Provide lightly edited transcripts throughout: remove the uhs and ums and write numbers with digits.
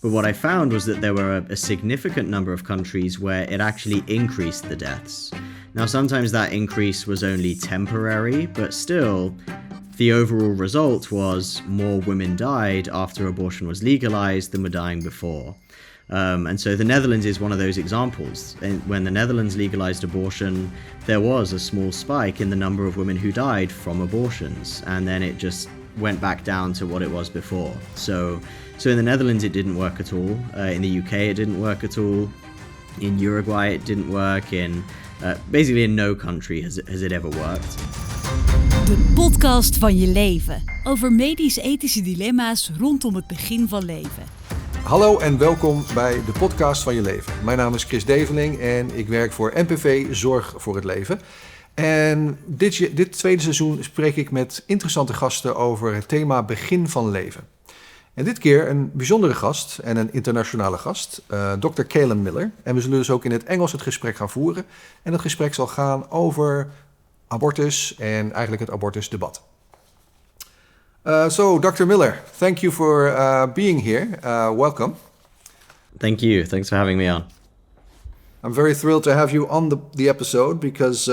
But what I found was that there were a significant number of countries where it actually increased the deaths. Now, sometimes that increase was only temporary, but still, the overall result was more women died after abortion was legalized than were dying before. And so the Netherlands is one of those examples. And when the Netherlands legalized abortion, there was a small spike in the number of women who died from abortions, and then it just went back down to what it was before. So in the Netherlands, it didn't work at all. In the UK, it didn't work at all. In Uruguay, it didn't work. Basically in no country has it ever worked. De podcast van je leven. Over medisch-ethische dilemma's rondom het begin van leven. Hallo en welkom bij de podcast van je leven. Mijn naam is Chris Develing en ik werk voor NPV Zorg voor het leven. En dit tweede seizoen spreek ik met interessante gasten over het thema begin van leven. En dit keer een bijzondere gast en een internationale gast, Dr. Calum Miller. En we zullen dus ook in het Engels het gesprek gaan voeren. En het gesprek zal gaan over abortus en eigenlijk het abortusdebat. So, Dr. Miller, thank you for being here. Welcome. Thank you. Thanks for having me on. I'm very thrilled to have you on the episode because,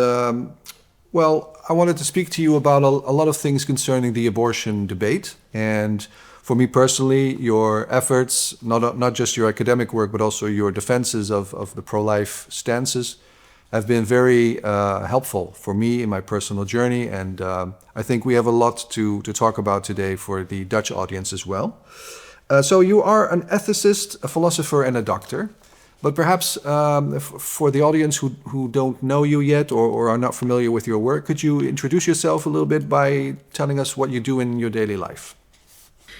I wanted to speak to you about a lot of things concerning the abortion debate. And for me personally, your efforts, not just your academic work, but also your defenses of the pro-life stances have been very helpful for me in my personal journey. And I think we have a lot to talk about today for the Dutch audience as well. So you are an ethicist, a philosopher, and a doctor. But perhaps for the audience who don't know you yet or are not familiar with your work, could you introduce yourself a little bit by telling us what you do in your daily life?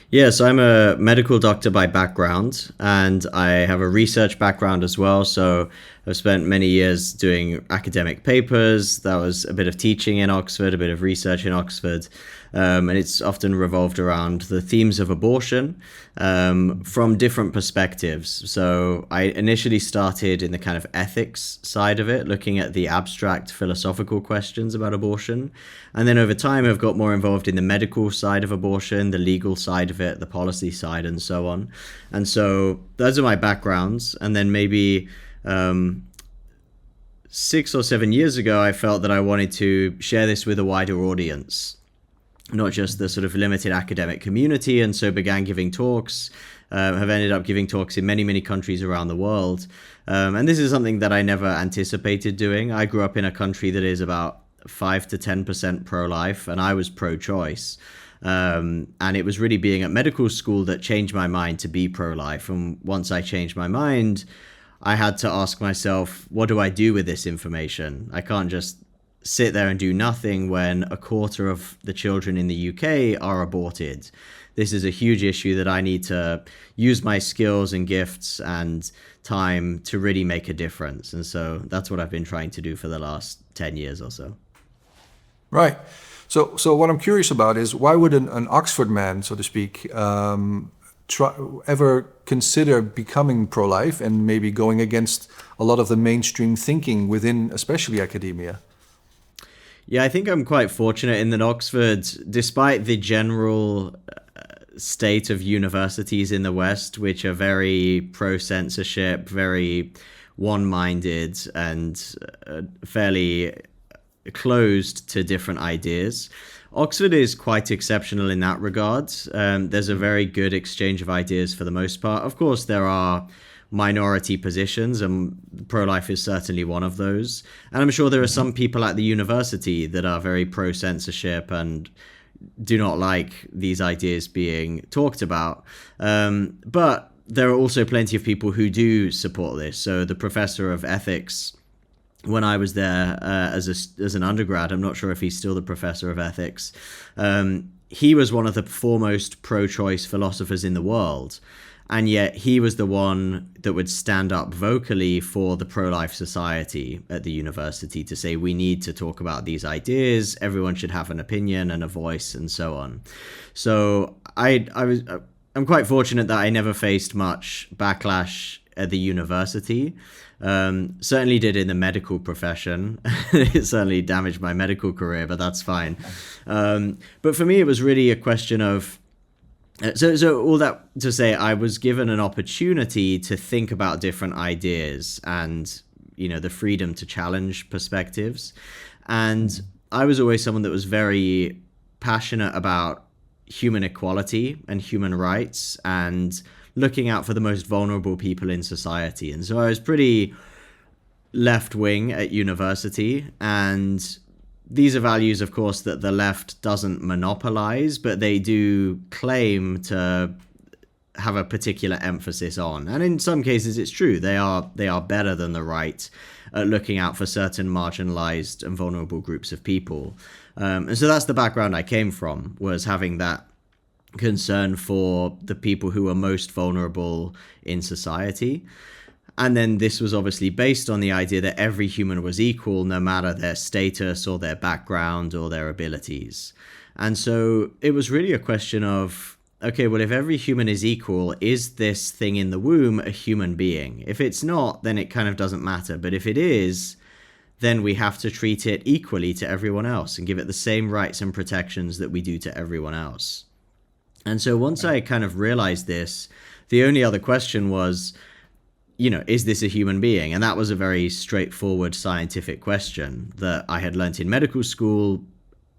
Yes, I'm a medical doctor by background, and I have a research background as well. So I've spent many years doing academic papers. That was a bit of teaching in Oxford, a bit of research in Oxford. And it's often revolved around the themes of abortion from different perspectives. So I initially started in the kind of ethics side of it, looking at the abstract philosophical questions about abortion. And then over time, I've got more involved in the medical side of abortion, the legal side of it, the policy side, and so on. And so those are my backgrounds. And then maybe 6 or 7 years ago, I felt that I wanted to share this with a wider audience, not just the sort of limited academic community, and so began giving talks, have ended up giving talks in many, many countries around the world. And this is something that I never anticipated doing. I grew up in a country that is about 5 to 10% pro-life, and I was pro-choice. And it was really being at medical school that changed my mind to be pro-life. And once I changed my mind, I had to ask myself, what do I do with this information? I can't just sit there and do nothing when a quarter of the children in the UK are aborted. This is a huge issue that I need to use my skills and gifts and time to really make a difference. And so that's what I've been trying to do for the last 10 years or so. Right. So what I'm curious about is why would an Oxford man, so to speak, ever consider becoming pro-life and maybe going against a lot of the mainstream thinking within especially academia? Yeah, I think I'm quite fortunate in that Oxford, despite the general state of universities in the West, which are very pro-censorship, very one-minded and fairly closed to different ideas, Oxford is quite exceptional in that regard. There's a very good exchange of ideas for the most part. Of course, there are minority positions, and pro-life is certainly one of those. And I'm sure there are some people at the university that are very pro-censorship and do not like these ideas being talked about. But there are also plenty of people who do support this. So the professor of ethics, when I was there as an undergrad, I'm not sure if he's still the professor of ethics, he was one of the foremost pro-choice philosophers in the world. And yet he was the one that would stand up vocally for the pro-life society at the university to say, we need to talk about these ideas. Everyone should have an opinion and a voice and so on. So I'm quite fortunate that I never faced much backlash at the university. Certainly did in the medical profession. It certainly damaged my medical career, but that's fine. But for me, it was really a question of So all that to say, I was given an opportunity to think about different ideas and, the freedom to challenge perspectives. And I was always someone that was very passionate about human equality and human rights and looking out for the most vulnerable people in society. And so I was pretty left wing at university, and these are values, of course, that the left doesn't monopolize, but they do claim to have a particular emphasis on. And in some cases, it's true. They are better than the right at looking out for certain marginalized and vulnerable groups of people. And so that's the background I came from, was having that concern for the people who are most vulnerable in society. And then this was obviously based on the idea that every human was equal, no matter their status or their background or their abilities. And so it was really a question of, okay, well, if every human is equal, is this thing in the womb a human being? If it's not, then it kind of doesn't matter. But if it is, then we have to treat it equally to everyone else and give it the same rights and protections that we do to everyone else. And so once I kind of realized this, the only other question was, is this a human being? And that was a very straightforward scientific question that I had learnt in medical school.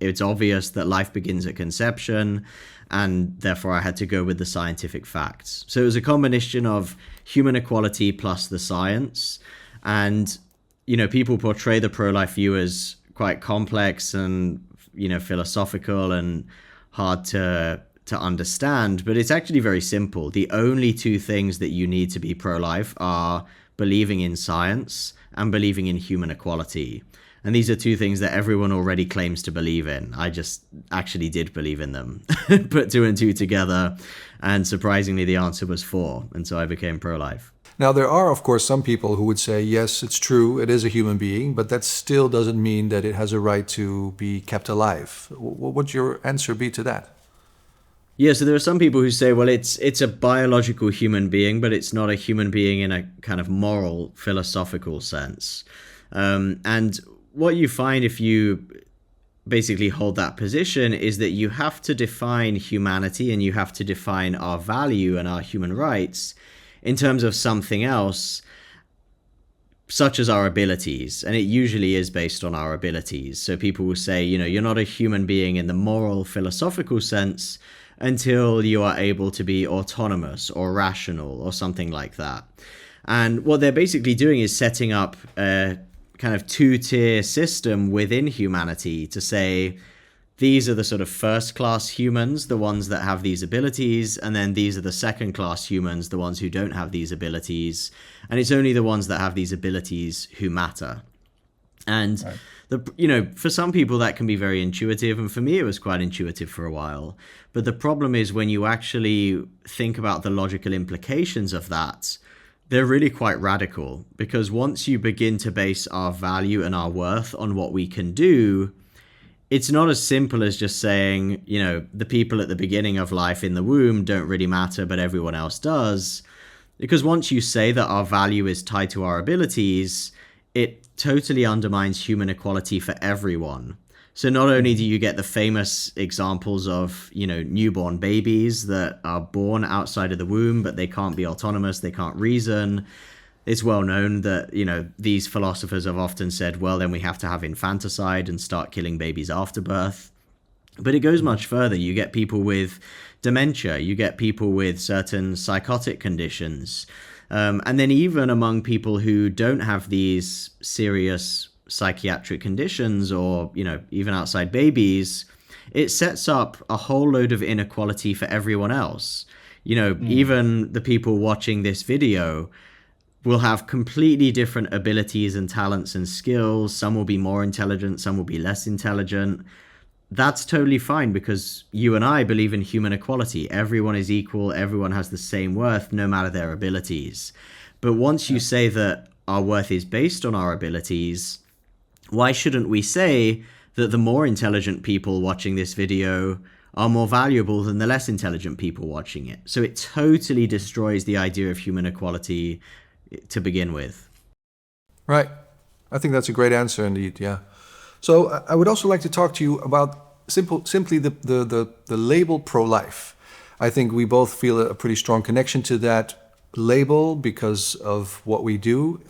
It's obvious that life begins at conception, and therefore I had to go with the scientific facts. So it was a combination of human equality plus the science. And, people portray the pro-life view as quite complex and, philosophical and hard to understand, but it's actually very simple. The only two things that you need to be pro-life are believing in science and believing in human equality. And these are two things that everyone already claims to believe in. I just actually did believe in them. Put two and two together, and surprisingly the answer was 4, and so I became pro-life. Now, there are, of course, some people who would say, yes, it's true, it is a human being, but that still doesn't mean that it has a right to be kept alive. What would your answer be to that? Yeah, so there are some people who say, well, it's a biological human being, but it's not a human being in a kind of moral, philosophical sense. And what you find if you basically hold that position is that you have to define humanity and you have to define our value and our human rights in terms of something else, such as our abilities. And it usually is based on our abilities. So people will say, you're not a human being in the moral, philosophical sense until you are able to be autonomous or rational or something like that. And what they're basically doing is setting up a kind of 2-tier system within humanity to say, these are the sort of first-class humans, the ones that have these abilities, and then these are the second-class humans, the ones who don't have these abilities. And it's only the ones that have these abilities who matter. And for some people that can be very intuitive, and for me it was quite intuitive for a while. But the problem is when you actually think about the logical implications of that, they're really quite radical. Because once you begin to base our value and our worth on what we can do, it's not as simple as just saying, the people at the beginning of life in the womb don't really matter, but everyone else does. Because once you say that our value is tied to our abilities, it totally undermines human equality for everyone. So not only do you get the famous examples of, newborn babies that are born outside of the womb, but they can't be autonomous, they can't reason. It's well known that, these philosophers have often said, well, then we have to have infanticide and start killing babies after birth. But it goes much further. You get people with dementia, you get people with certain psychotic conditions. And then even among people who don't have these serious psychiatric conditions or, even outside babies, it sets up a whole load of inequality for everyone else. Even the people watching this video will have completely different abilities and talents and skills. Some will be more intelligent, some will be less intelligent. That's totally fine because you and I believe in human equality. Everyone is equal, everyone has the same worth, no matter their abilities. But once you say that our worth is based on our abilities, why shouldn't we say that the more intelligent people watching this video are more valuable than the less intelligent people watching it? So it totally destroys the idea of human equality to begin with. Right. I think that's a great answer indeed, yeah. So I would also like to talk to you about simply the label pro-life. I think we both feel a pretty strong connection to that label because of what we do.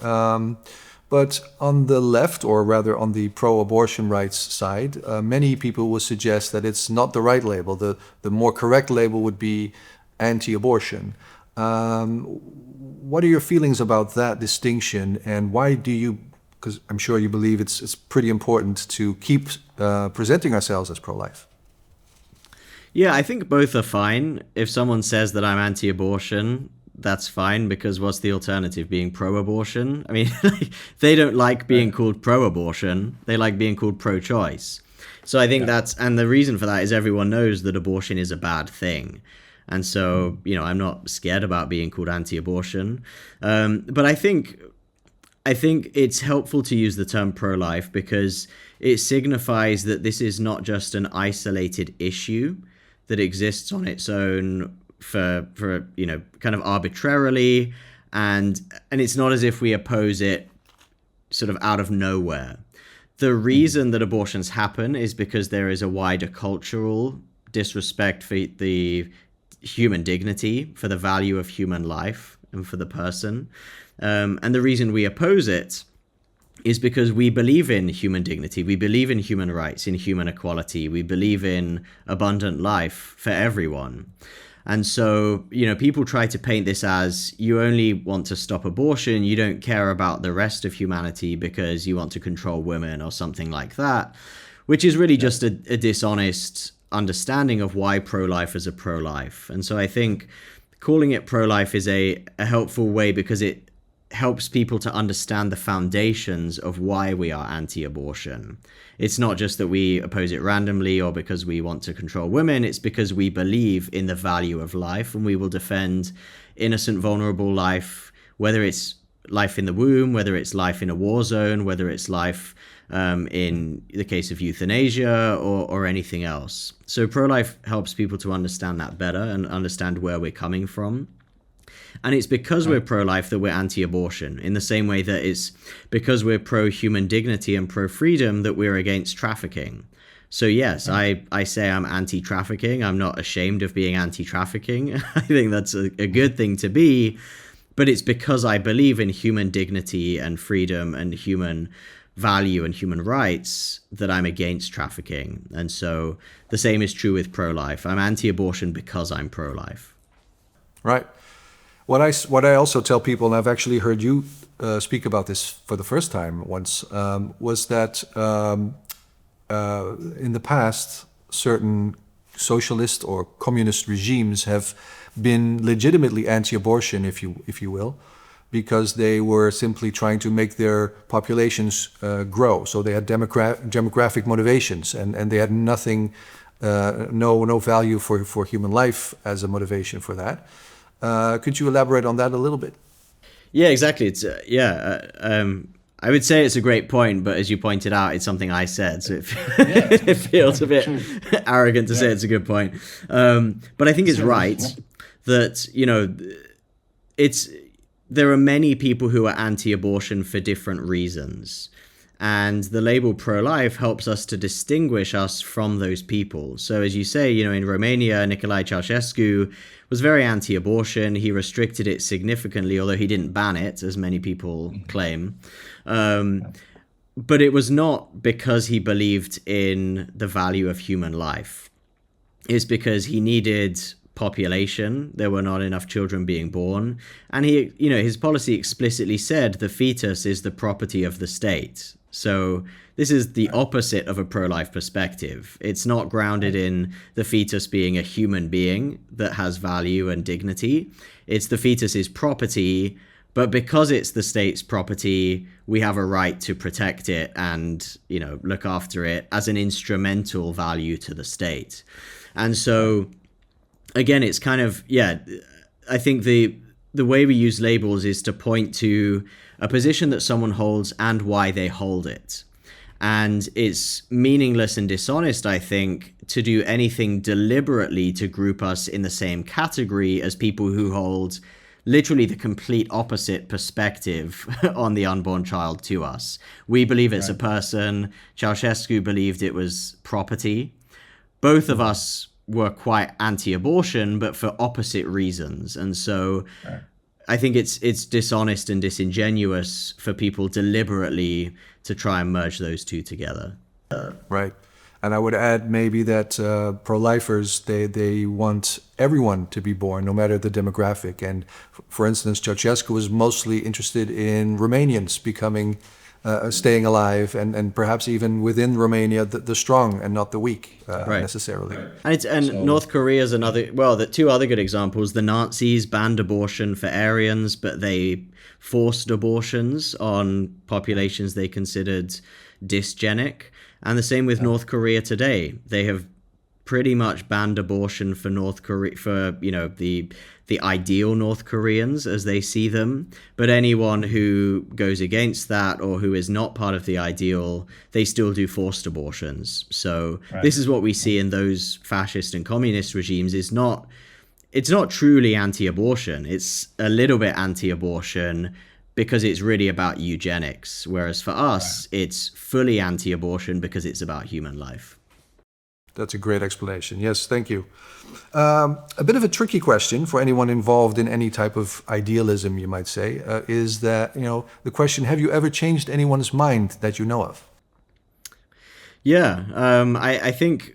But on the left, or rather on the pro-abortion rights side, many people will suggest that it's not the right label. The more correct label would be anti-abortion. What are your feelings about that distinction, and why do you, because I'm sure you believe it's pretty important to keep presenting ourselves as pro-life? Yeah, I think both are fine. If someone says that I'm anti-abortion, that's fine, because what's the alternative? Being pro-abortion? I mean, they don't like being called pro-abortion. They like being called pro-choice. So I think that's, and the reason for that is everyone knows that abortion is a bad thing. And so, I'm not scared about being called anti-abortion. But I think it's helpful to use the term pro-life because it signifies that this is not just an isolated issue that exists on its own for kind of arbitrarily, and it's not as if we oppose it sort of out of nowhere. The reason that abortions happen is because there is a wider cultural disrespect for the human dignity, for the value of human life and for the person. And the reason we oppose it is because we believe in human dignity, we believe in human rights, in human equality, we believe in abundant life for everyone. And so, people try to paint this as you only want to stop abortion, you don't care about the rest of humanity because you want to control women or something like that, which is really just a dishonest understanding of why pro-lifers are pro-life. And so I think calling it pro-life is a helpful way because it helps people to understand the foundations of why we are anti-abortion. It's not just that we oppose it randomly or because we want to control women, it's because we believe in the value of life and we will defend innocent, vulnerable life, whether it's life in the womb, whether it's life in a war zone, whether it's life in the case of euthanasia or anything else. So pro-life helps people to understand that better and understand where we're coming from. And it's because we're pro-life that we're anti-abortion, in the same way that it's because we're pro-human dignity and pro-freedom that we're against trafficking. So yes, I say I'm anti-trafficking. I'm not ashamed of being anti-trafficking. I think that's a good thing to be, but it's because I believe in human dignity and freedom and human value and human rights that I'm against trafficking. And so the same is true with pro-life. I'm anti-abortion because I'm pro-life. Right. What I also tell people, and I've actually heard you speak about this for the first time once, was that in the past, certain socialist or communist regimes have been legitimately anti-abortion, if you will, because they were simply trying to make their populations grow. So they had demographic motivations, and they had nothing, no value for human life as a motivation for that. Could you elaborate on that a little bit? Yeah, exactly. It's I would say it's a great point, but as you pointed out, it's something I said, so it feels a bit arrogant to say it's a good point. But I think it's right that there are many people who are anti-abortion for different reasons. And the label pro-life helps us to distinguish us from those people. So as you say, in Romania, Nicolae Ceausescu was very anti-abortion. He restricted it significantly, although he didn't ban it, as many people claim. But it was not because he believed in the value of human life. It's because he needed population. There were not enough children being born. And his policy explicitly said the fetus is the property of the state. So this is the opposite of a pro-life perspective. It's not grounded in the fetus being a human being that has value and dignity. It's the fetus's property, but because it's the state's property, we have a right to protect it and, look after it as an instrumental value to the state. And so, again, it's kind of, I think the way we use labels is to point to a position that someone holds and why they hold it. And it's meaningless and dishonest, I think, to do anything deliberately to group us in the same category as people who hold literally the complete opposite perspective on the unborn child to us. We believe it's a person. Ceausescu believed it was property. Both of us were quite anti-abortion, but for opposite reasons. And so I think it's dishonest and disingenuous for people deliberately to try and merge those two together. Right. And I would add maybe that pro-lifers, they want everyone to be born, no matter the demographic. And for instance, Ceausescu was mostly interested in Romanians becoming, staying alive, and perhaps even within Romania, the strong and not the weak necessarily. And North Korea is another, well, the two other good examples. The Nazis banned abortion for Aryans, but they forced abortions on populations they considered dysgenic. And the same with North Korea today. They have pretty much banned abortion for North Korea, for, you know, the ideal North Koreans as they see them. But anyone who goes against that or who is not part of the ideal, they still do forced abortions. So this is what we see in those fascist and communist regimes. It's not truly anti-abortion. It's a little bit anti-abortion because it's really about eugenics, whereas for us, it's fully anti-abortion because it's about human life. That's a great explanation. Yes, thank you. A bit of a tricky question for anyone involved in any type of idealism, you might say, is that, you know, the question, have you ever changed anyone's mind that you know of? Yeah, I think,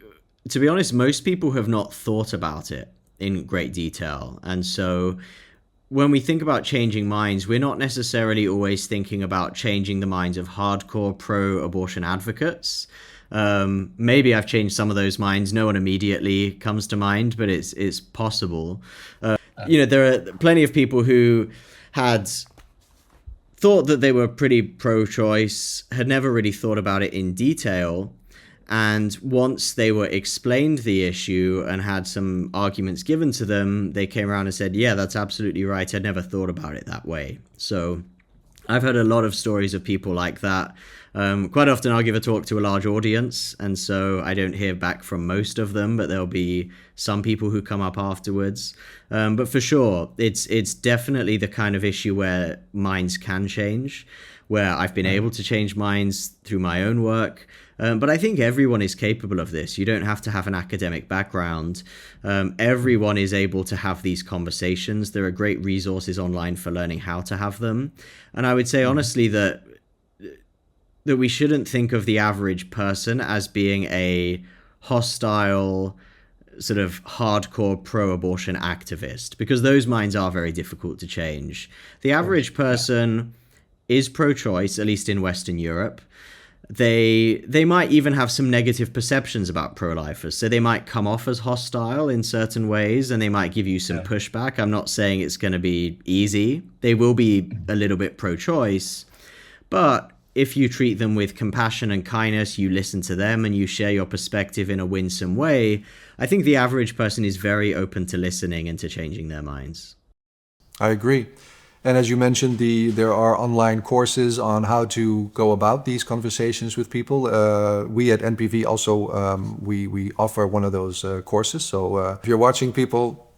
to be honest, most people have not thought about it in great detail. And so when we think about changing minds, we're not necessarily always thinking about changing the minds of hardcore pro-abortion advocates. Maybe I've changed some of those minds. No one immediately comes to mind, but it's possible. You know, there are plenty of people who had thought that they were pretty pro-choice, had never really thought about it in detail. And once they were explained the issue and had some arguments given to them, they came around and said, yeah, that's absolutely right. I never thought about it that way. So I've heard a lot of stories of people like that. Quite often I'll give a talk to a large audience, and so I don't hear back from most of them, but there'll be some people who come up afterwards. But for sure, it's definitely the kind of issue where minds can change, where I've been able to change minds through my own work. But I think everyone is capable of this. You don't have to have an academic background. Everyone is able to have these conversations. There are great resources online for learning how to have them. And I would say, honestly, that we shouldn't think of the average person as being a hostile, sort of hardcore pro-abortion activist, because those minds are very difficult to change. The average person is pro-choice, at least in Western Europe. They might even have some negative perceptions about pro-lifers. So they might come off as hostile in certain ways, and they might give you some pushback. I'm not saying it's going to be easy. They will be a little bit pro-choice. But if you treat them with compassion and kindness, you listen to them and you share your perspective in a winsome way, I think the average person is very open to listening and to changing their minds. I agree. And as you mentioned, there are online courses on how to go about these conversations with people. We at NPV also, we offer one of those courses. So if you're watching, people,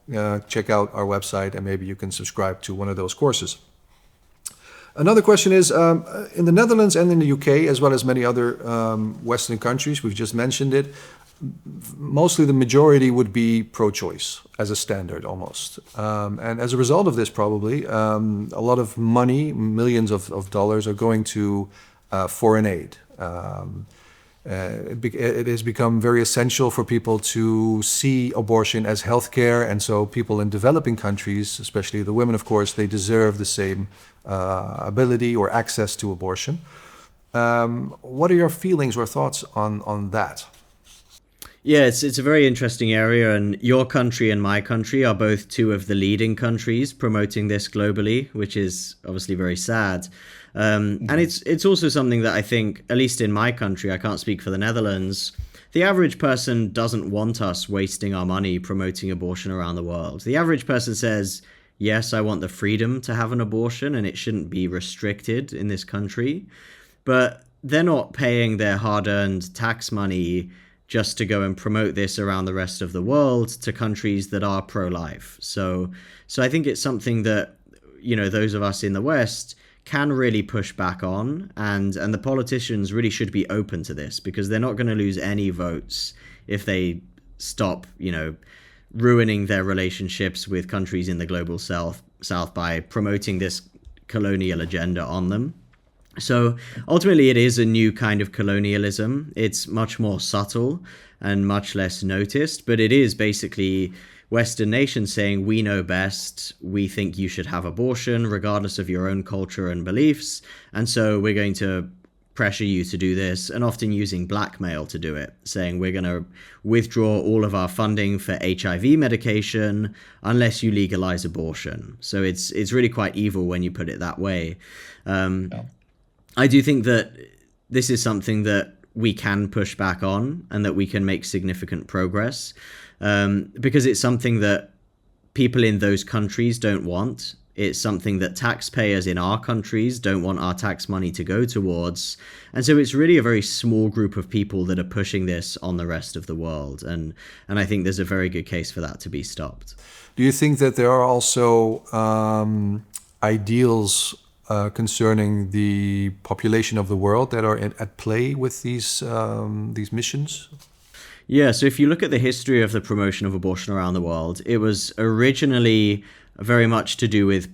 check out our website and maybe you can subscribe to one of those courses. Another question is, in the Netherlands and in the UK, as well as many other Western countries, we've just mentioned it, mostly the majority would be pro-choice as a standard almost. And as a result of this, probably, a lot of money, millions of dollars, are going to foreign aid. It has become very essential for people to see abortion as healthcare, and so people in developing countries, especially the women, of course, they deserve the same ability or access to abortion. What are your feelings or thoughts on that? Yeah, it's a very interesting area, and your country and my country are both two of the leading countries promoting this globally, which is obviously very sad. And it's also something that I think, at least in my country, I can't speak for the Netherlands, the average person doesn't want us wasting our money promoting abortion around the world. The average person says, yes, I want the freedom to have an abortion and it shouldn't be restricted in this country, but they're not paying their hard-earned tax money just to go and promote this around the rest of the world to countries that are pro-life. So I think it's something that, you know, those of us in the West can really push back on, and the politicians really should be open to this, because they're not going to lose any votes if they stop, ruining their relationships with countries in the global south by promoting this colonial agenda on them. So ultimately, it is a new kind of colonialism. It's much more subtle and much less noticed, but it is basically Western nations saying, we know best, we think you should have abortion regardless of your own culture and beliefs, and so we're going to pressure you to do this, and often using blackmail to do it, saying we're going to withdraw all of our funding for HIV medication unless you legalize abortion. So it's really quite evil when you put it that way. I do think that this is something that we can push back on and that we can make significant progress, because it's something that people in those countries don't want. It's something that taxpayers in our countries don't want our tax money to go towards. And so it's really a very small group of people that are pushing this on the rest of the world. And I think there's a very good case for that to be stopped. Do you think that there are also ideals concerning the population of the world that are at play with these missions? Yeah, so if you look at the history of the promotion of abortion around the world, it was originally very much to do with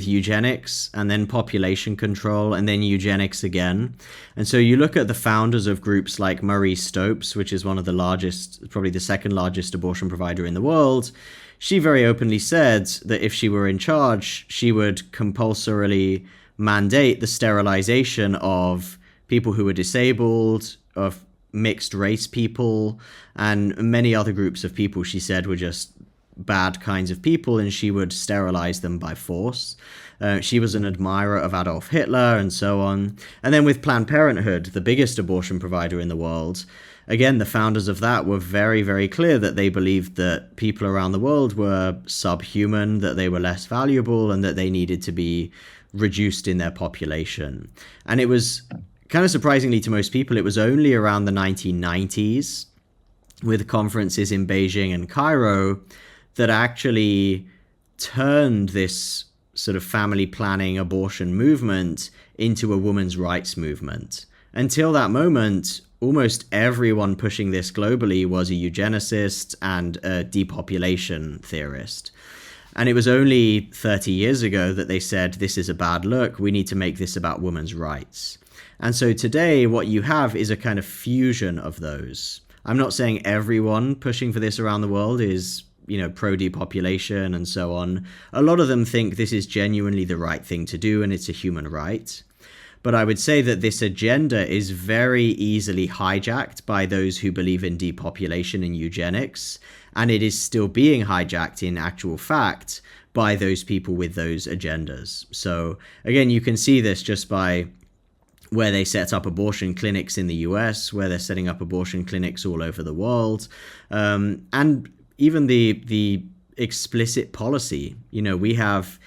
eugenics, and then population control, and then eugenics again. And so you look at the founders of groups like Marie Stopes, which is one of the largest, probably the second largest abortion provider in the world. She very openly said that if she were in charge, she would compulsorily mandate the sterilization of people who were disabled, of mixed race people, and many other groups of people she said were just bad kinds of people, and she would sterilize them by force. She was an admirer of Adolf Hitler and so on. And then with Planned Parenthood, the biggest abortion provider in the world, again, the founders of that were very, very clear that they believed that people around the world were subhuman, that they were less valuable, and that they needed to be reduced in their population. And it was kind of surprisingly to most people, it was only around the 1990s, with conferences in Beijing and Cairo, that actually turned this sort of family planning abortion movement into a women's rights movement. Until that moment, almost everyone pushing this globally was a eugenicist and a depopulation theorist. And it was only 30 years ago that they said, this is a bad look, we need to make this about women's rights. And so today, what you have is a kind of fusion of those. I'm not saying everyone pushing for this around the world is pro-depopulation and so on. A lot of them think this is genuinely the right thing to do and it's a human right. But I would say that this agenda is very easily hijacked by those who believe in depopulation and eugenics, and it is still being hijacked in actual fact by those people with those agendas. So again, you can see this just by where they set up abortion clinics in the US, where they're setting up abortion clinics all over the world, and even the explicit policy. We have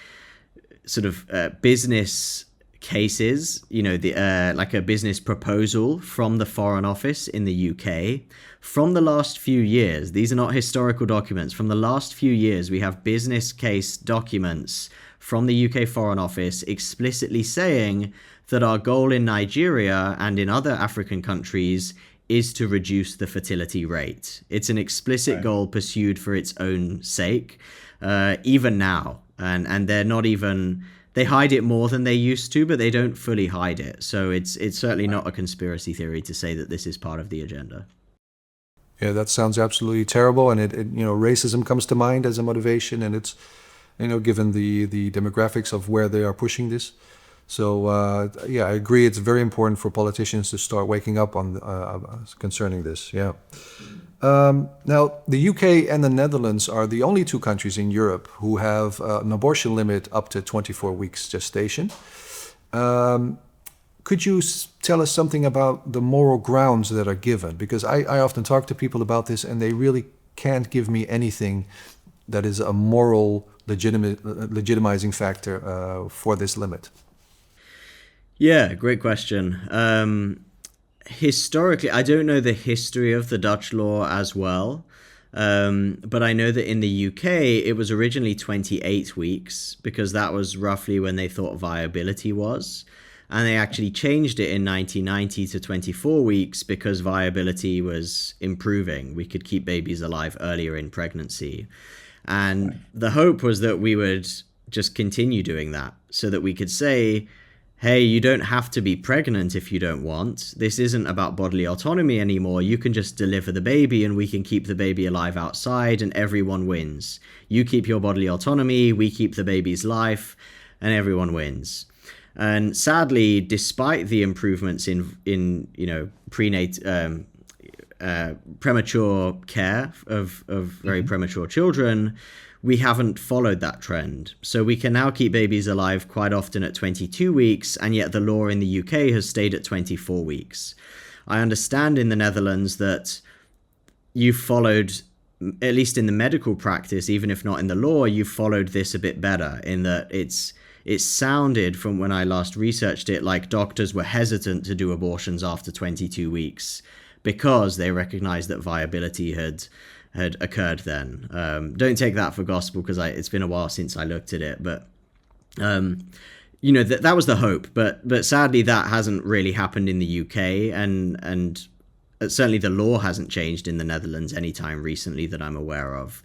sort of business cases, like a business proposal from the Foreign Office in the UK from the last few years. These are not historical documents. From the last few years, we have business case documents from the UK Foreign Office explicitly saying that our goal in Nigeria and in other African countries is to reduce the fertility rate. It's an explicit goal pursued for its own sake, even now. And they're not even, they hide it more than they used to, but they don't fully hide it. So it's certainly not a conspiracy theory to say that this is part of the agenda. Yeah, that sounds absolutely terrible. And racism comes to mind as a motivation, and it's, given the demographics of where they are pushing this. So, I agree. It's very important for politicians to start waking up on concerning this. Yeah. Now, the UK and the Netherlands are the only two countries in Europe who have an abortion limit up to 24 weeks gestation. Could you tell us something about the moral grounds that are given? Because I often talk to people about this, and they really can't give me anything that is a moral legitimizing factor for this limit. Yeah, great question. Historically, I don't know the history of the Dutch law as well, but I know that in the UK, it was originally 28 weeks because that was roughly when they thought viability was. And they actually changed it in 1990 to 24 weeks because viability was improving. We could keep babies alive earlier in pregnancy. And the hope was that we would just continue doing that so that we could say, hey, you don't have to be pregnant if you don't want. This isn't about bodily autonomy anymore. You can just deliver the baby and we can keep the baby alive outside and everyone wins. You keep your bodily autonomy, we keep the baby's life, and everyone wins. And sadly, despite the improvements in premature care of very premature children, we haven't followed that trend. So we can now keep babies alive quite often at 22 weeks, and yet the law in the UK has stayed at 24 weeks. I understand in the Netherlands that you've followed, at least in the medical practice, even if not in the law, you've followed this a bit better in that it sounded from when I last researched it like doctors were hesitant to do abortions after 22 weeks because they recognized that viability had occurred then. Don't take that for gospel because it's been a while since I looked at it, but that was the hope. But sadly, that hasn't really happened in the UK, and certainly the law hasn't changed in the Netherlands anytime recently that I'm aware of.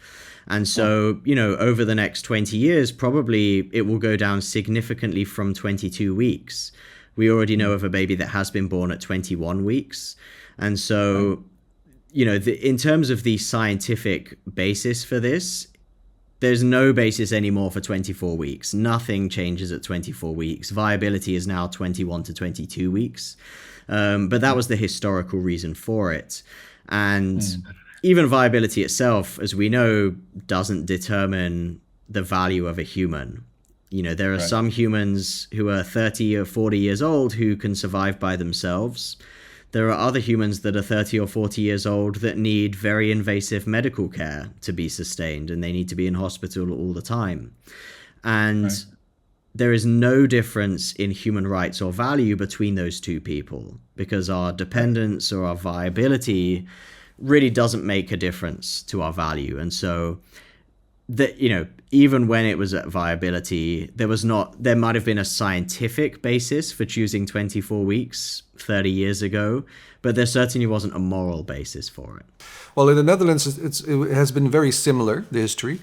And so, over the next 20 years, probably it will go down significantly from 22 weeks. We already know of a baby that has been born at 21 weeks. And so, in terms of the scientific basis for this, there's no basis anymore for 24 weeks. Nothing changes at 24 weeks. Viability is now 21 to 22 weeks. But that was the historical reason for it. And even viability itself, as we know, doesn't determine the value of a human. There are some humans who are 30 or 40 years old who can survive by themselves. There are other humans that are 30 or 40 years old that need very invasive medical care to be sustained, and they need to be in hospital all the time. And there is no difference in human rights or value between those two people because our dependence or our viability really doesn't make a difference to our value. And so even when it was at viability, there might have been a scientific basis for choosing 24 weeks 30 years ago, but there certainly wasn't a moral basis for it. Well, in the Netherlands, it has been very similar, the history.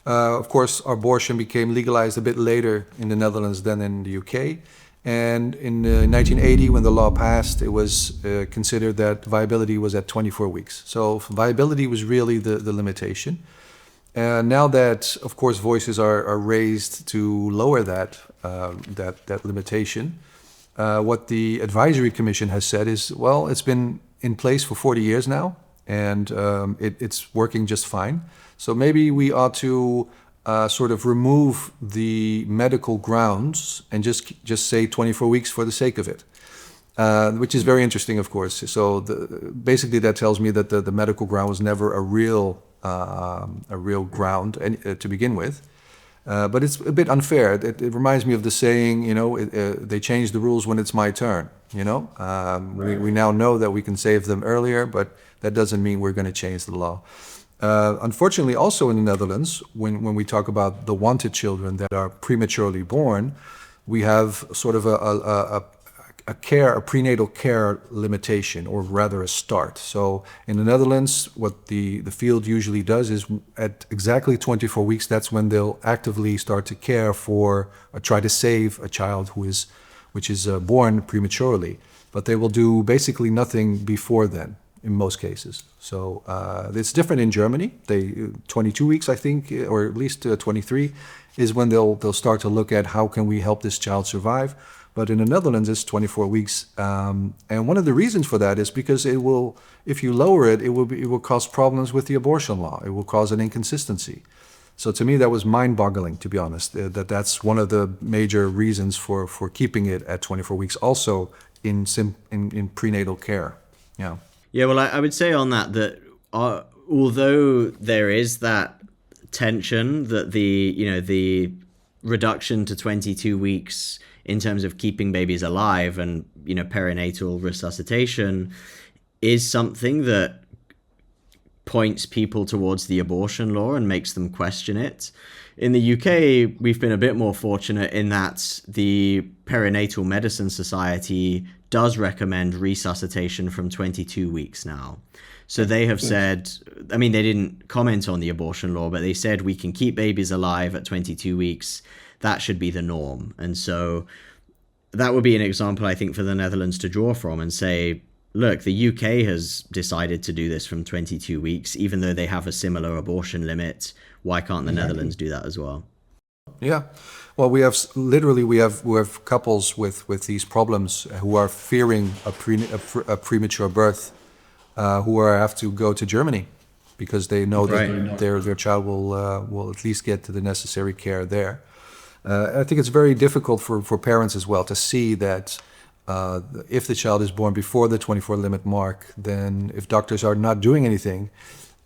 Of course, abortion became legalized a bit later in the Netherlands than in the UK. And in 1980, when the law passed, it was considered that viability was at 24 weeks. So viability was really the limitation. Now that, of course, voices are raised to lower that limitation, what the advisory commission has said is, well, it's been in place for 40 years now, and it's working just fine. So maybe we ought to sort of remove the medical grounds and just say 24 weeks for the sake of it, which is very interesting, of course. So basically that tells me that the medical ground was never a real ground to begin with. But it's a bit unfair. It reminds me of the saying, they change the rules when it's my turn. We now know that we can save them earlier, but that doesn't mean we're going to change the law. Unfortunately, also in the Netherlands, when we talk about the wanted children that are prematurely born, we have sort of a prenatal care limitation, or rather a start. So in the Netherlands, what the field usually does is at exactly 24 weeks, that's when they'll actively start to care for or try to save a child which is born prematurely. But they will do basically nothing before then, in most cases. So it's different in Germany. 22 weeks, I think, or at least 23, is when they'll start to look at how can we help this child survive. But in the Netherlands, it's 24 weeks. And one of the reasons for that is because if you lower it, it will cause problems with the abortion law. It will cause an inconsistency. So to me, that was mind-boggling, to be honest, that's one of the major reasons for keeping it at 24 weeks, also in prenatal care. Yeah. Yeah, well, I would say on that although there is that tension that the reduction to 22 weeks in terms of keeping babies alive and, perinatal resuscitation is something that points people towards the abortion law and makes them question it. In the UK, we've been a bit more fortunate in that the Perinatal Medicine Society does recommend resuscitation from 22 weeks now. So they have said, I mean, they didn't comment on the abortion law, but they said we can keep babies alive at 22 weeks. That should be the norm. And so that would be an example, I think, for the Netherlands to draw from and say, look, the UK has decided to do this from 22 weeks, even though they have a similar abortion limit. Why can't the Netherlands do that as well? Yeah. Well, we have couples with these problems who are fearing a premature birth, who have to go to Germany because they know that their child will at least get the necessary care there. I think it's very difficult for parents as well to see that if the child is born before the 24 limit mark, then if doctors are not doing anything,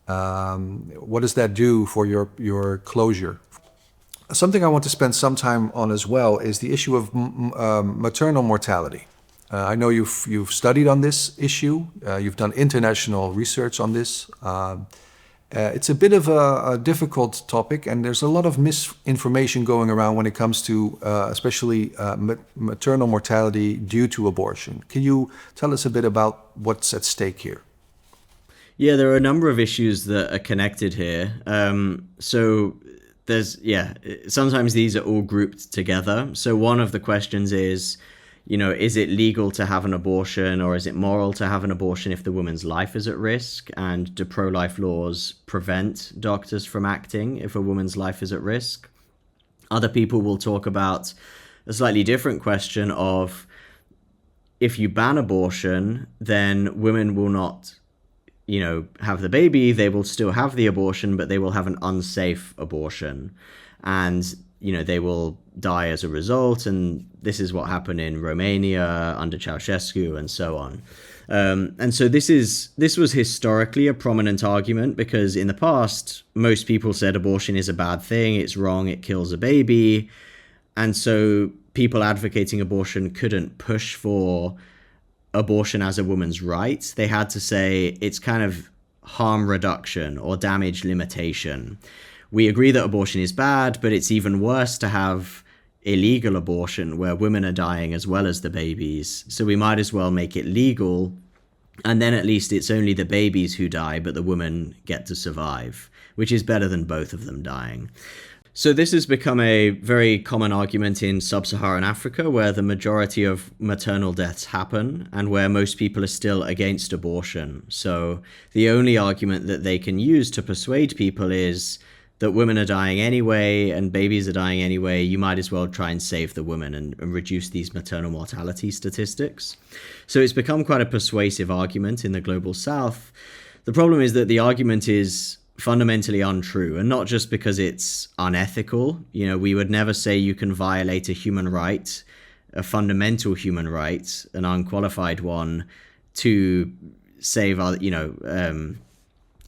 what does that do for your closure? Something I want to spend some time on as well is the issue of maternal mortality. I know you've studied on this issue. You've done international research on this. It's a bit of a difficult topic, and there's a lot of misinformation going around when it comes to especially maternal mortality due to abortion. Can you tell us a bit about what's at stake here? Yeah, there are a number of issues that are connected here. So sometimes these are all grouped together. So one of the questions is, is it legal to have an abortion, or is it moral to have an abortion if the woman's life is at risk? And do pro-life laws prevent doctors from acting if a woman's life is at risk? Other people will talk about a slightly different question of, if you ban abortion, then women will not, have the baby. They will still have the abortion, but they will have an unsafe abortion. And they will die as a result, and this is what happened in Romania under Ceausescu and so on. And so this was historically a prominent argument, because in the past, most people said abortion is a bad thing, it's wrong, it kills a baby. And so people advocating abortion couldn't push for abortion as a woman's right. They had to say it's kind of harm reduction or damage limitation. We agree that abortion is bad, but it's even worse to have illegal abortion where women are dying as well as the babies. So we might as well make it legal, and then at least it's only the babies who die, but the women get to survive, which is better than both of them dying. So this has become a very common argument in sub-Saharan Africa, where the majority of maternal deaths happen and where most people are still against abortion. So the only argument that they can use to persuade people is that women are dying anyway and babies are dying anyway. You might as well try and save the women and reduce these maternal mortality statistics. So it's become quite a persuasive argument in the global south. The problem is that the argument is fundamentally untrue, and not just because it's unethical. We would never say you can violate a human right, a fundamental human right, an unqualified one, to save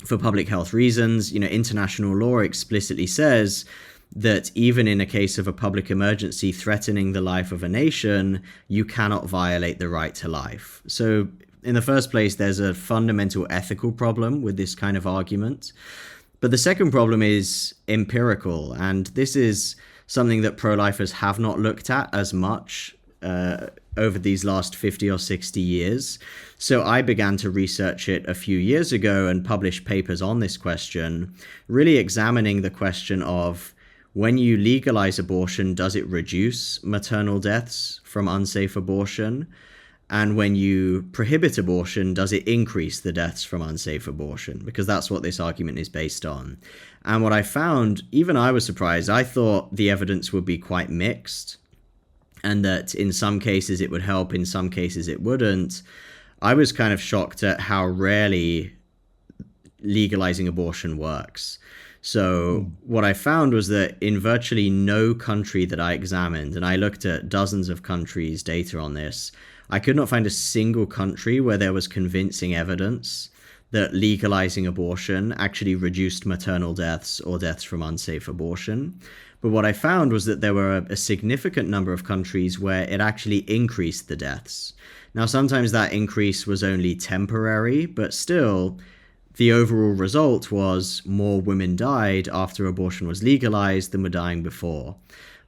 for public health reasons. International law explicitly says that even in a case of a public emergency threatening the life of a nation, you cannot violate the right to life. So in the first place, there's a fundamental ethical problem with this kind of argument. But the second problem is empirical, and this is something that pro-lifers have not looked at as much over these last 50 or 60 years. So I began to research it a few years ago and publish papers on this question, really examining the question of, when you legalize abortion, does it reduce maternal deaths from unsafe abortion? And when you prohibit abortion, does it increase the deaths from unsafe abortion? Because that's what this argument is based on. And what I found, even I was surprised. I thought the evidence would be quite mixed, and that in some cases it would help, in some cases it wouldn't. I was kind of shocked at how rarely legalizing abortion works. So what I found was that in virtually no country that I examined, and I looked at dozens of countries' data on this, I could not find a single country where there was convincing evidence that legalizing abortion actually reduced maternal deaths or deaths from unsafe abortion. But what I found was that there were a significant number of countries where it actually increased the deaths. Now, sometimes that increase was only temporary, but still, the overall result was more women died after abortion was legalized than were dying before.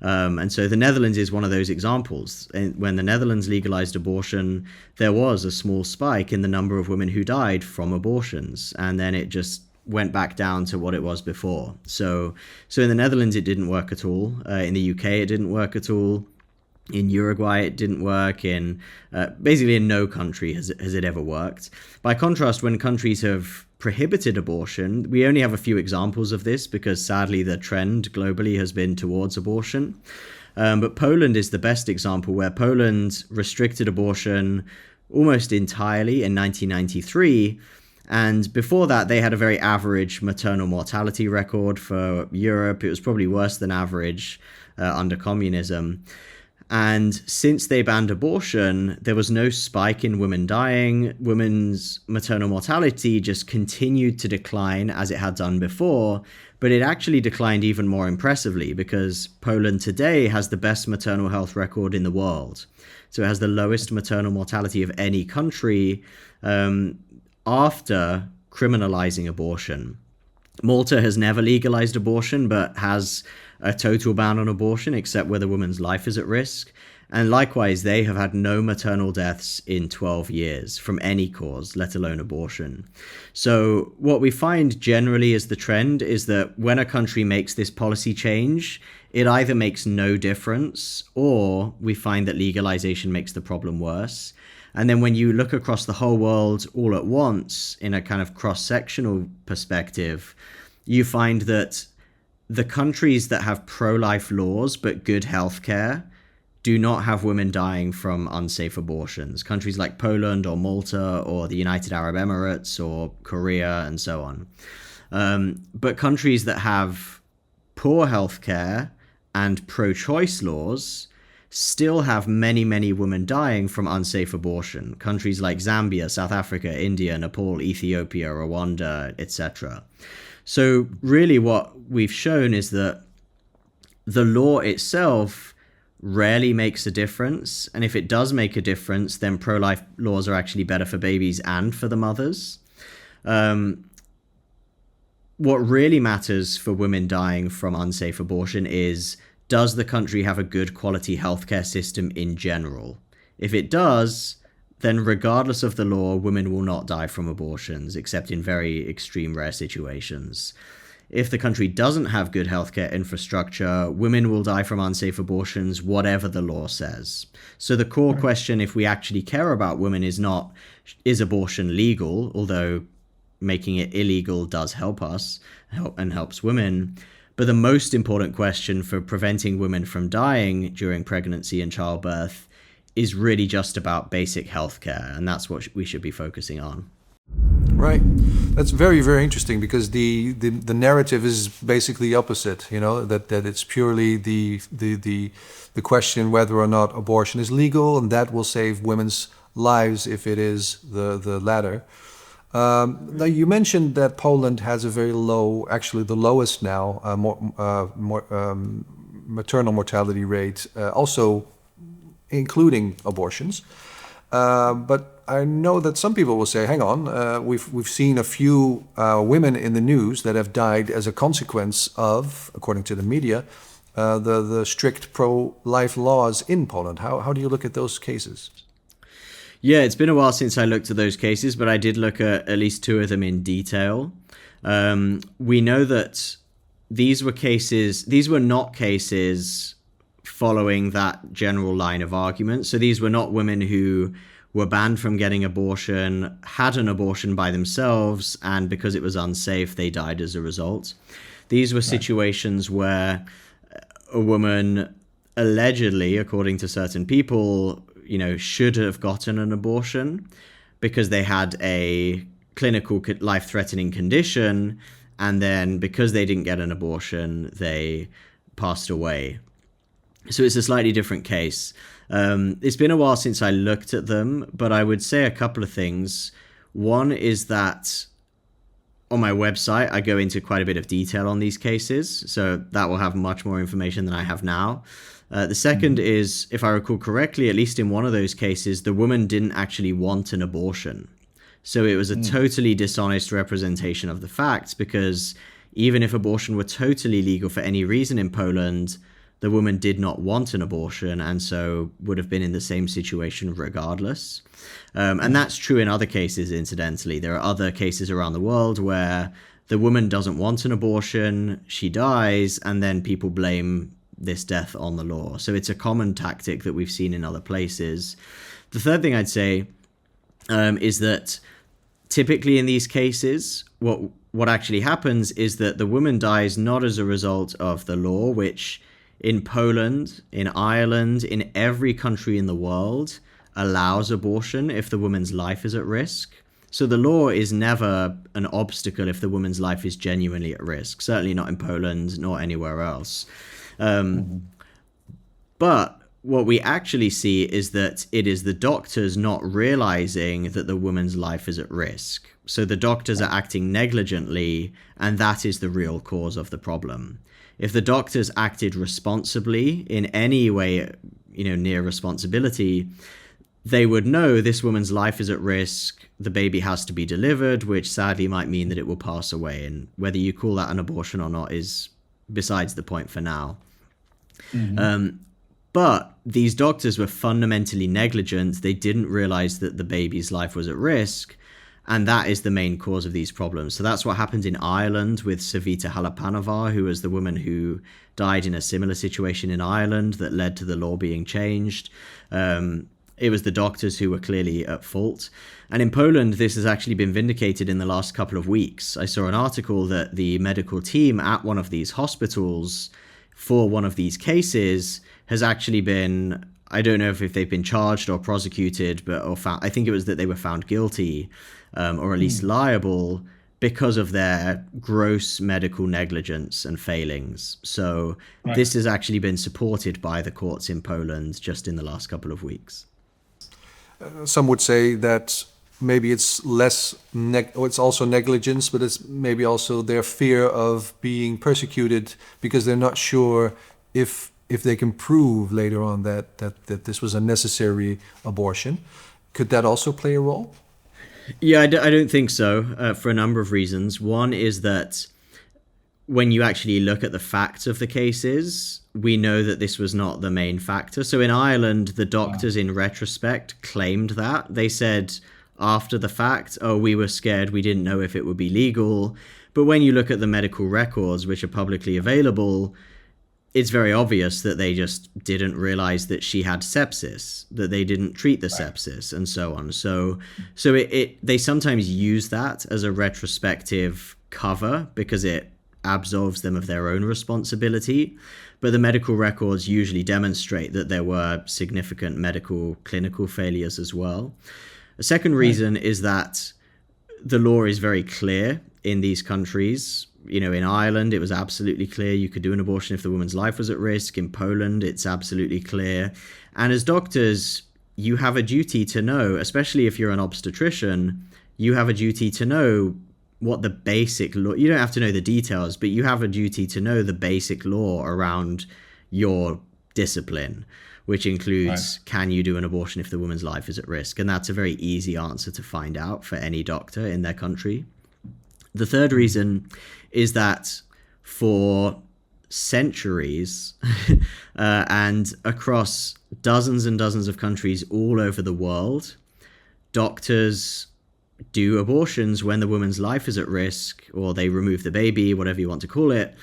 And so the Netherlands is one of those examples. When the Netherlands legalized abortion, there was a small spike in the number of women who died from abortions, and then it just went back down to what it was before. So in the Netherlands, it didn't work at all. In the UK, it didn't work at all. In Uruguay, it didn't work. In basically in no country has it ever worked. By contrast, when countries have prohibited abortion, we only have a few examples of this because sadly the trend globally has been towards abortion. But Poland is the best example, where Poland restricted abortion almost entirely in 1993. And before that, they had a very average maternal mortality record for Europe. It was probably worse than average under communism. And since they banned abortion, there was no spike in women dying. Women's maternal mortality just continued to decline as it had done before, but it actually declined even more impressively because Poland today has the best maternal health record in the world. So it has the lowest maternal mortality of any country after criminalizing abortion. Malta has never legalized abortion, but has a total ban on abortion, except where the woman's life is at risk. And likewise, they have had no maternal deaths in 12 years from any cause, let alone abortion. So what we find generally as the trend is that when a country makes this policy change, it either makes no difference, or we find that legalization makes the problem worse. And then when you look across the whole world all at once in a kind of cross-sectional perspective, you find that the countries that have pro-life laws but good healthcare do not have women dying from unsafe abortions. Countries like Poland or Malta or the United Arab Emirates or Korea and so on. But countries that have poor healthcare and pro-choice laws still have many, many women dying from unsafe abortion. Countries like Zambia, South Africa, India, Nepal, Ethiopia, Rwanda, etc. So really what we've shown is that the law itself rarely makes a difference. And if it does make a difference, then pro-life laws are actually better for babies and for the mothers. What really matters for women dying from unsafe abortion is, does the country have a good quality healthcare system in general? If it does, then regardless of the law, women will not die from abortions, except in very extreme rare situations. If the country doesn't have good healthcare infrastructure, women will die from unsafe abortions, whatever the law says. So the core question, if we actually care about women, is not, is abortion legal? Although making it illegal does help us and helps women. But the most important question for preventing women from dying during pregnancy and childbirth is really just about basic healthcare, and that's what we should be focusing on. Right. That's very, very interesting, because the narrative is basically opposite, you know, that it's purely the question whether or not abortion is legal, and that will save women's lives if it is the latter. Now, you mentioned that Poland has a very low, actually the lowest now, maternal mortality rate, also including abortions. But I know that some people will say, hang on, we've seen a few women in the news that have died as a consequence of, according to the media, the strict pro-life laws in Poland. How do you look at those cases? Yeah, it's been a while since I looked at those cases, but I did look at least two of them in detail. We know that these were not cases following that general line of argument. So these were not women who were banned from getting abortion, had an abortion by themselves, and because it was unsafe, they died as a result. These were situations where a woman allegedly, according to certain people, you know, should have gotten an abortion because they had a clinical life-threatening condition, and then because they didn't get an abortion, they passed away. So it's a slightly different case. It's been a while since I looked at them, but I would say a couple of things. One is that on my website, I go into quite a bit of detail on these cases, so that will have much more information than I have now. The second is, if I recall correctly, at least in one of those cases, the woman didn't actually want an abortion. So it was a totally dishonest representation of the facts, because even if abortion were totally legal for any reason in Poland, the woman did not want an abortion and so would have been in the same situation regardless. And that's true in other cases, incidentally. There are other cases around the world where the woman doesn't want an abortion, she dies, and then people blame this death on the law. So it's a common tactic that we've seen in other places. The third thing I'd say is that typically in these cases, what actually happens is that the woman dies not as a result of the law, which in Poland, in Ireland, in every country in the world allows abortion if the woman's life is at risk. So the law is never an obstacle if the woman's life is genuinely at risk, certainly not in Poland, nor anywhere else. But what we actually see is that it is the doctors not realizing that the woman's life is at risk. So the doctors are acting negligently, and that is the real cause of the problem. If the doctors acted responsibly in any way, near responsibility, they would know this woman's life is at risk, the baby has to be delivered, which sadly might mean that it will pass away. And whether you call that an abortion or not is besides the point for now. But these doctors were fundamentally negligent. They didn't realize that the baby's life was at risk. And that is the main cause of these problems. So that's what happened in Ireland with Savita Halapanova, who was the woman who died in a similar situation in Ireland that led to the law being changed. It was the doctors who were clearly at fault. And in Poland, this has actually been vindicated in the last couple of weeks. I saw an article that the medical team at one of these hospitals for one of these cases has actually been, I don't know if they've been charged or prosecuted, I think it was that they were found guilty or at least liable because of their gross medical negligence and failings. So this has actually been supported by the courts in Poland just in the last couple of weeks. Some would say that maybe it's it's also negligence, but it's maybe also their fear of being persecuted because they're not sure if they can prove later on that this was a necessary abortion. Could that also play a role? Yeah, I don't think so, for a number of reasons. One is that when you actually look at the facts of the cases, we know that this was not the main factor. So in Ireland, the doctors in retrospect claimed that. They said after the fact, we were scared, we didn't know if it would be legal. But when you look at the medical records, which are publicly available, it's very obvious that they just didn't realize that she had sepsis, that they didn't treat the sepsis and so on. So they sometimes use that as a retrospective cover because it absolves them of their own responsibility. But the medical records usually demonstrate that there were significant medical clinical failures as well. A second reason is that the law is very clear in these countries. In Ireland, it was absolutely clear you could do an abortion if the woman's life was at risk. In Poland, it's absolutely clear. And as doctors, you have a duty to know, especially if you're an obstetrician, you have a duty to know what the basic law, you don't have to know the details, but you have a duty to know the basic law around your discipline, which includes, can you do an abortion if the woman's life is at risk? And that's a very easy answer to find out for any doctor in their country. The third reason is that for centuries and across dozens and dozens of countries all over the world, doctors do abortions when the woman's life is at risk, or they remove the baby, whatever you want to call it,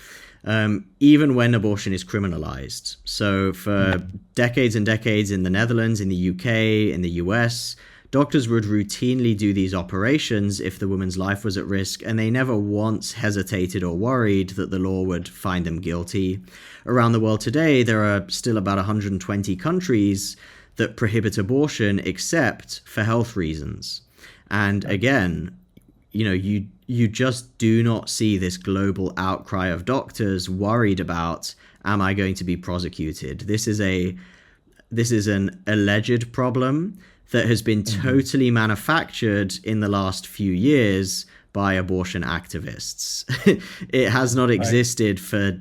even when abortion is criminalized. So for decades and decades in the Netherlands, in the UK, in the US, doctors would routinely do these operations if the woman's life was at risk, and they never once hesitated or worried that the law would find them guilty. Around the world today, there are still about 120 countries that prohibit abortion except for health reasons. And again, you just do not see this global outcry of doctors worried about, am I going to be prosecuted? This is an alleged problem that has been totally manufactured in the last few years by abortion activists. It has not existed for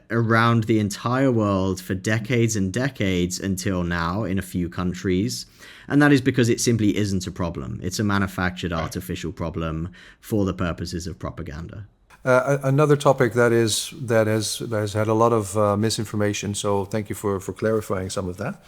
around the entire world for decades and decades until now in a few countries. And that is because it simply isn't a problem. It's a manufactured artificial problem for the purposes of propaganda. Another topic that has had a lot of misinformation, so thank you for clarifying some of that.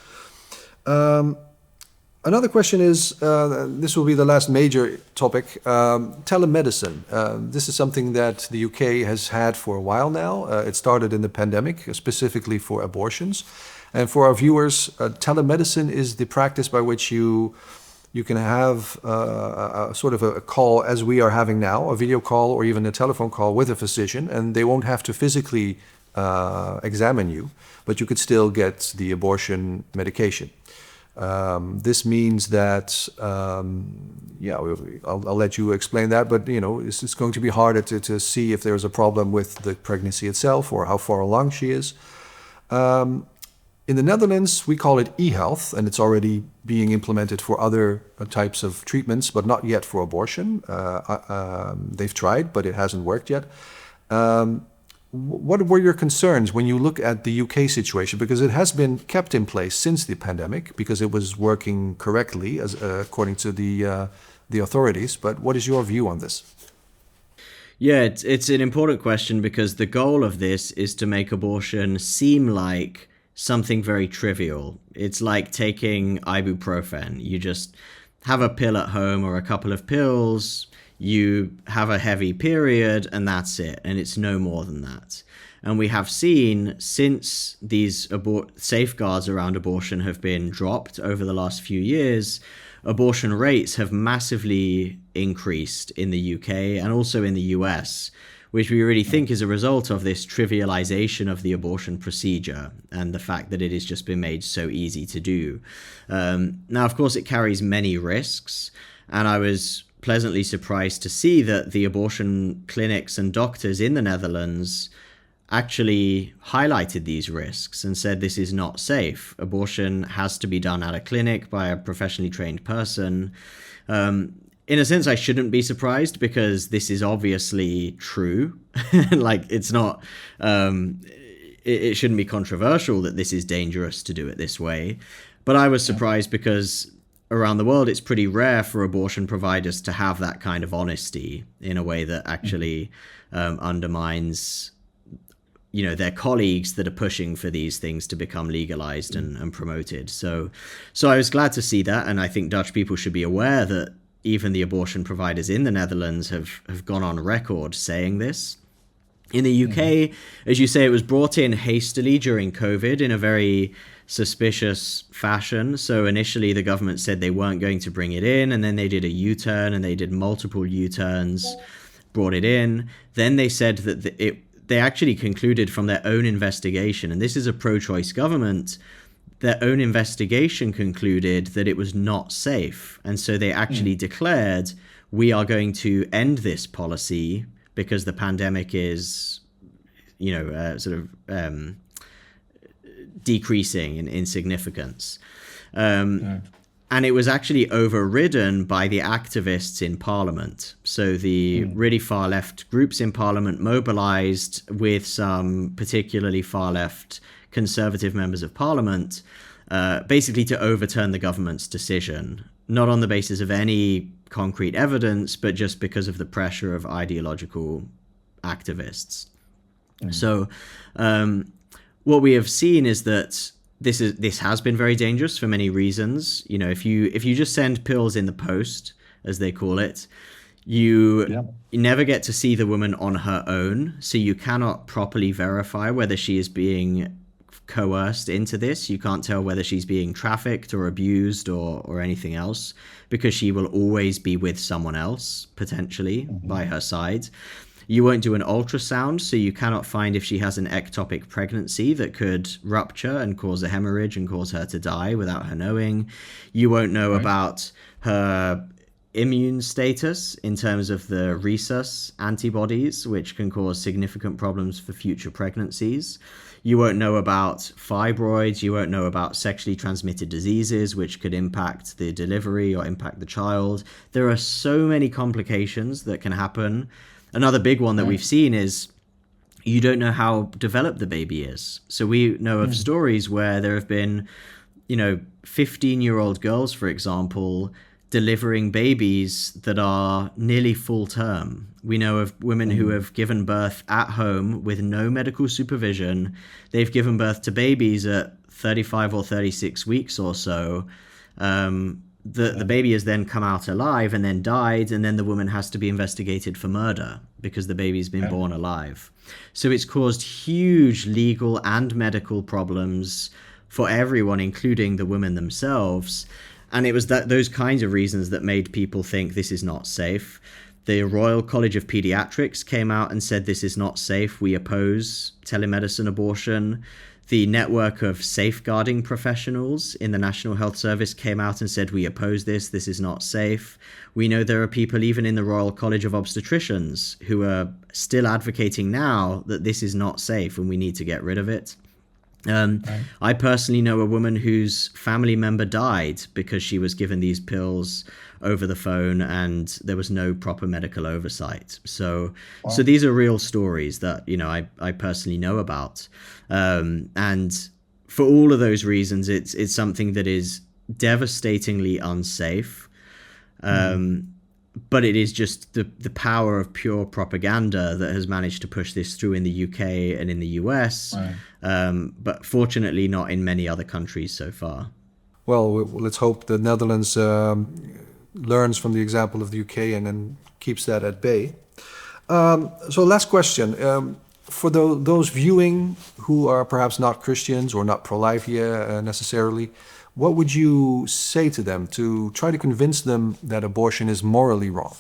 Another question is, this will be the last major topic, telemedicine. This is something that the UK has had for a while now. It started in the pandemic, specifically for abortions. And for our viewers, telemedicine is the practice by which you can have a sort of a call, as we are having now, a video call or even a telephone call with a physician, and they won't have to physically examine you, but you could still get the abortion medication. This means that, I'll let you explain that, but it's going to be harder to see if there's a problem with the pregnancy itself or how far along she is. In the Netherlands, we call it e-health, and it's already being implemented for other types of treatments, but not yet for abortion. They've tried, but it hasn't worked yet. What were your concerns when you look at the UK situation? Because it has been kept in place since the pandemic, because it was working correctly, according to the authorities. But what is your view on this? Yeah, it's an important question, because the goal of this is to make abortion seem like something very trivial. It's like taking ibuprofen. You just have a pill at home or a couple of pills, you have a heavy period, and that's it. And it's no more than that. And we have seen, since these safeguards around abortion have been dropped over the last few years, abortion rates have massively increased in the UK and also in the US, which we really think is a result of this trivialization of the abortion procedure and the fact that it has just been made so easy to do. Now, of course, it carries many risks, and I was pleasantly surprised to see that the abortion clinics and doctors in the Netherlands actually highlighted these risks and said this is not safe. Abortion has to be done at a clinic by a professionally trained person. In a sense, I shouldn't be surprised, because this is obviously true. Like, it's not, it shouldn't be controversial that this is dangerous to do it this way. But I was surprised because around the world, it's pretty rare for abortion providers to have that kind of honesty in a way that actually undermines, their colleagues that are pushing for these things to become legalized and promoted. So I was glad to see that. And I think Dutch people should be aware that even the abortion providers in the Netherlands have gone on record saying this. In the UK, as you say, it was brought in hastily during COVID in a very suspicious fashion. So initially the government said they weren't going to bring it in, and then they did a U-turn, and they did multiple U-turns, brought it in. Then they said that they actually concluded from their own investigation, and this is a pro-choice government, their own investigation concluded that it was not safe. And so they actually declared, we are going to end this policy because the pandemic is, decreasing in significance. And it was actually overridden by the activists in Parliament. So the really far left groups in Parliament mobilized with some particularly far left Conservative members of Parliament, basically to overturn the government's decision, not on the basis of any concrete evidence, but just because of the pressure of ideological activists. So what we have seen is that this has been very dangerous for many reasons. If you just send pills in the post, as they call it, you never get to see the woman on her own, so you cannot properly verify whether she is being coerced into this. You can't tell whether she's being trafficked or abused or anything else, because she will always be with someone else, potentially, by her side. You won't do an ultrasound, so you cannot find if she has an ectopic pregnancy that could rupture and cause a hemorrhage and cause her to die without her knowing. You won't know about her immune status in terms of the rhesus antibodies, which can cause significant problems for future pregnancies. You won't know about fibroids. You won't know about sexually transmitted diseases, which could impact the delivery or impact the child. There are so many complications that can happen. Another big one that we've seen is you don't know how developed the baby is. So we know of stories where there have been, 15-year-old girls, for example, delivering babies that are nearly full term. We know of women who have given birth at home with no medical supervision. They've given birth to babies at 35 or 36 weeks or so. The baby has then come out alive and then died, and then the woman has to be investigated for murder because the baby's been born alive. So it's caused huge legal and medical problems for everyone, including the women themselves. And it was those kinds of reasons that made people think this is not safe. The Royal College of Pediatrics came out and said this is not safe. We oppose telemedicine abortion. The network of safeguarding professionals in the National Health Service came out and said, we oppose this. This is not safe. We know there are people even in the Royal College of Obstetricians who are still advocating now that this is not safe and we need to get rid of it. I personally know a woman whose family member died because she was given these pills over the phone and there was no proper medical oversight. So these are real stories that, I personally know about. And for all of those reasons, it's something that is devastatingly unsafe. But it is just the power of pure propaganda that has managed to push this through in the UK and in the US, but fortunately not in many other countries so far. Well, let's hope the Netherlands learns from the example of the UK and then keeps that at bay. So last question. For those viewing who are perhaps not Christians or not pro-life here necessarily, what would you say to them to try to convince them that abortion is morally wrong?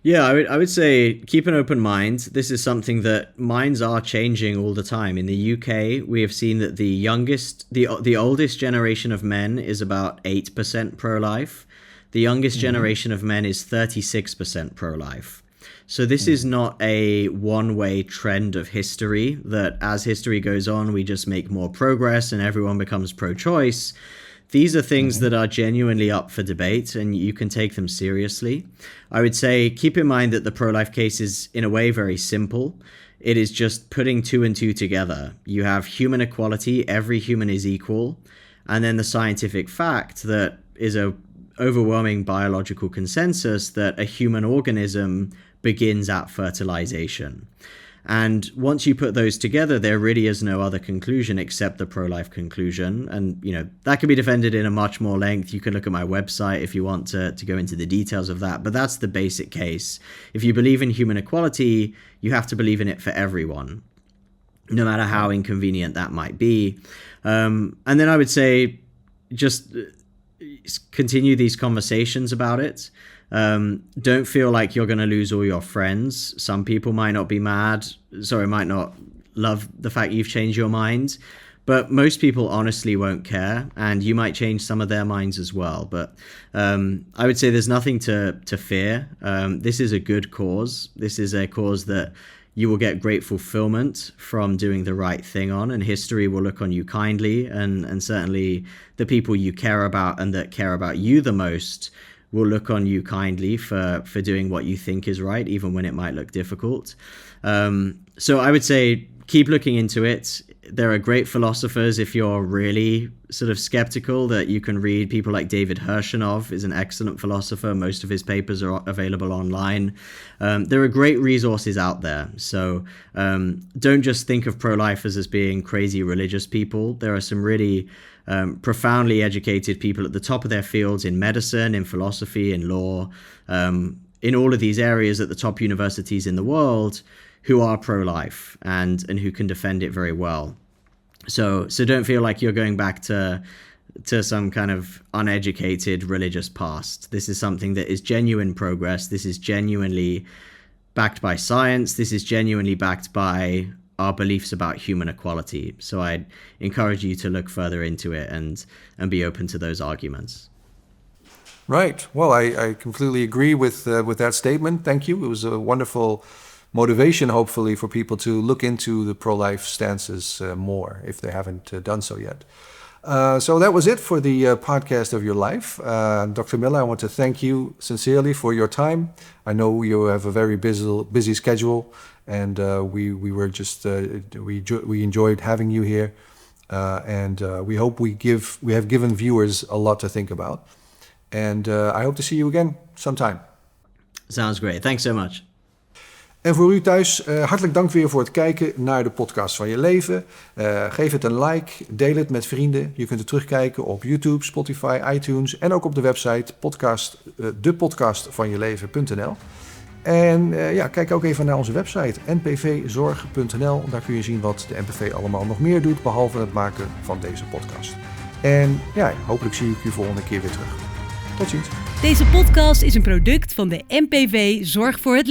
Yeah, I would say keep an open mind. This is something that minds are changing all the time. In the UK, we have seen that the oldest generation of men is about 8% pro-life. The youngest generation of men is 36% pro-life. So this is not a one-way trend of history that as history goes on, we just make more progress and everyone becomes pro-choice. These are things that are genuinely up for debate and you can take them seriously. I would say keep in mind that the pro-life case is in a way very simple. It is just putting two and two together. You have human equality, every human is equal, and then the scientific fact that is a overwhelming biological consensus that a human organism begins at fertilization. And once you put those together, there really is no other conclusion except the pro-life conclusion. And, that can be defended in a much more length. You can look at my website if you want to go into the details of that. But that's the basic case. If you believe in human equality, you have to believe in it for everyone, no matter how inconvenient that might be. And then I would say just continue these conversations about it. Don't feel like you're going to lose all your friends. Some people might not might not love the fact you've changed your mind, but most people honestly won't care, and you might change some of their minds as well. But I would say there's nothing to fear. This is a good cause. This is a cause that you will get great fulfillment from doing the right thing on, and history will look on you kindly, and certainly the people you care about and that care about you the most will look on you kindly for doing what you think is right, even when it might look difficult. So I would say keep looking into it. There are great philosophers, if you're really sort of skeptical, that you can read. People like David Hirshenov is an excellent philosopher. Most of his papers are available online. There are great resources out there. So don't just think of pro-lifers as being crazy religious people. There are some really profoundly educated people at the top of their fields in medicine, in philosophy, in law, in all of these areas at the top universities in the world who are pro-life and who can defend it very well. So don't feel like you're going back to some kind of uneducated religious past. This is something that is genuine progress. This is genuinely backed by science. This is genuinely backed by our beliefs about human equality. So I'd encourage you to look further into it and be open to those arguments. Right. Well, I completely agree with that statement. Thank you. It was a wonderful motivation, hopefully, for people to look into the pro-life stances more if they haven't done so yet. So that was it for the podcast of your life. Dr. Miller, I want to thank you sincerely for your time. I know you have a very busy schedule, And we enjoyed having you here. And we hope we have given viewers a lot to think about. And I hope to see you again sometime. Sounds great. Thanks so much. En voor u thuis, hartelijk dank weer voor het kijken naar de podcast van je leven. Geef het een like, deel het met vrienden. Je kunt het terugkijken op YouTube, Spotify, iTunes en ook op de website depodcastvanjeleven.nl. En kijk ook even naar onze website npvzorg.nl. Daar kun je zien wat de NPV allemaal nog meer doet, behalve het maken van deze podcast. En hopelijk zie ik u volgende keer weer terug. Tot ziens. Deze podcast is een product van de NPV Zorg voor het